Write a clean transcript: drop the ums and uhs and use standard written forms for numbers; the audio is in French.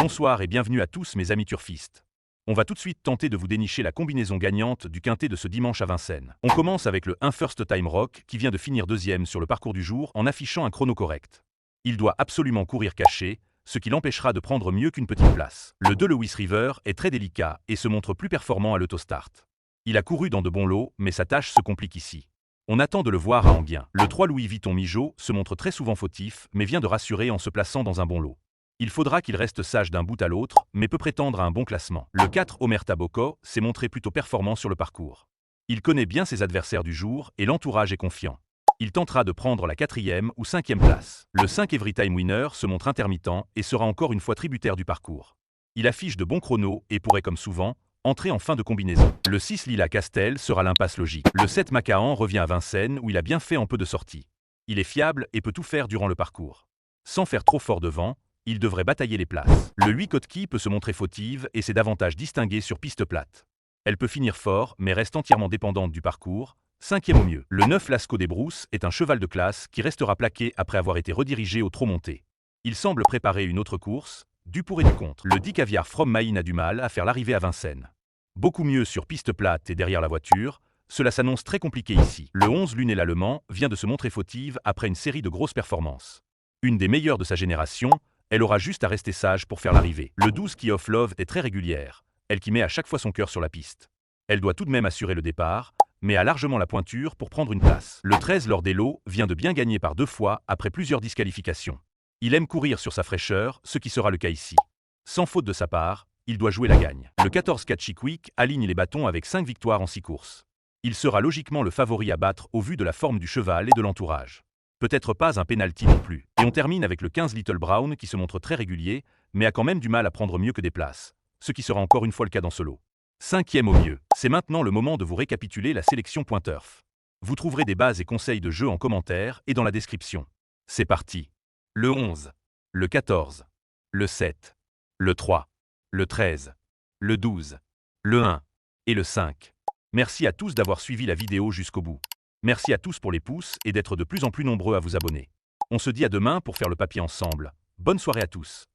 Bonsoir et bienvenue à tous mes amis turfistes. On va tout de suite tenter de vous dénicher la combinaison gagnante du quintet de ce dimanche à Vincennes. On commence avec le 1 First Time Rock qui vient de finir deuxième sur le parcours du jour en affichant un chrono correct. Il doit absolument courir caché, ce qui l'empêchera de prendre mieux qu'une petite place. Le 2 Lewis River est très délicat et se montre plus performant à l'autostart. Il a couru dans de bons lots, mais sa tâche se complique ici. On attend de le voir à Enghien. Le 3 Louis Vuitton Mijo se montre très souvent fautif, mais vient de rassurer en se plaçant dans un bon lot. Il faudra qu'il reste sage d'un bout à l'autre, mais peut prétendre à un bon classement. Le 4 Omerta Bocco s'est montré plutôt performant sur le parcours. Il connaît bien ses adversaires du jour et l'entourage est confiant. Il tentera de prendre la 4e ou 5e place. Le 5 Everytime Winner se montre intermittent et sera encore une fois tributaire du parcours. Il affiche de bons chronos et pourrait, comme souvent, entrer en fin de combinaison. Le 6 Lila Castel sera l'impasse logique. Le 7 Macahan revient à Vincennes où il a bien fait en peu de sorties. Il est fiable et peut tout faire durant le parcours. Sans faire trop fort devant, il devrait batailler les places. Le 8 Kotki peut se montrer fautive et s'est davantage distinguée sur piste plate. Elle peut finir fort mais reste entièrement dépendante du parcours, 5e au mieux. Le 9 Lascaux des Brousses est un cheval de classe qui restera plaqué après avoir été redirigé au trot monté. Il semble préparer une autre course, du pour et du contre. Le 10 Caviar From Maïn a du mal à faire l'arrivée à Vincennes. Beaucoup mieux sur piste plate et derrière la voiture, cela s'annonce très compliqué ici. Le 11 Luné l'Allemand vient de se montrer fautive après une série de grosses performances. Une des meilleures de sa génération, elle aura juste à rester sage pour faire l'arrivée. Le 12 Key of Love est très régulière, elle qui met à chaque fois son cœur sur la piste. Elle doit tout de même assurer le départ, mais a largement la pointure pour prendre une place. Le 13 Lord Hello vient de bien gagner par 2 fois après plusieurs disqualifications. Il aime courir sur sa fraîcheur, ce qui sera le cas ici. Sans faute de sa part, il doit jouer la gagne. Le 14 Catchy Quick aligne les bâtons avec 5 victoires en 6 courses. Il sera logiquement le favori à battre au vu de la forme du cheval et de l'entourage. Peut-être pas un penalty non plus. Et on termine avec le 15 Little Brown qui se montre très régulier, mais a quand même du mal à prendre mieux que des places, ce qui sera encore une fois le cas dans ce lot. 5e au mieux. C'est maintenant le moment de vous récapituler la sélection Pointurf. Vous trouverez des bases et conseils de jeu en commentaire et dans la description. C'est parti. Le 11, le 14, le 7, le 3, le 13, le 12, le 1 et le 5. Merci à tous d'avoir suivi la vidéo jusqu'au bout. Merci à tous pour les pouces et d'être de plus en plus nombreux à vous abonner. On se dit à demain pour faire le papier ensemble. Bonne soirée à tous.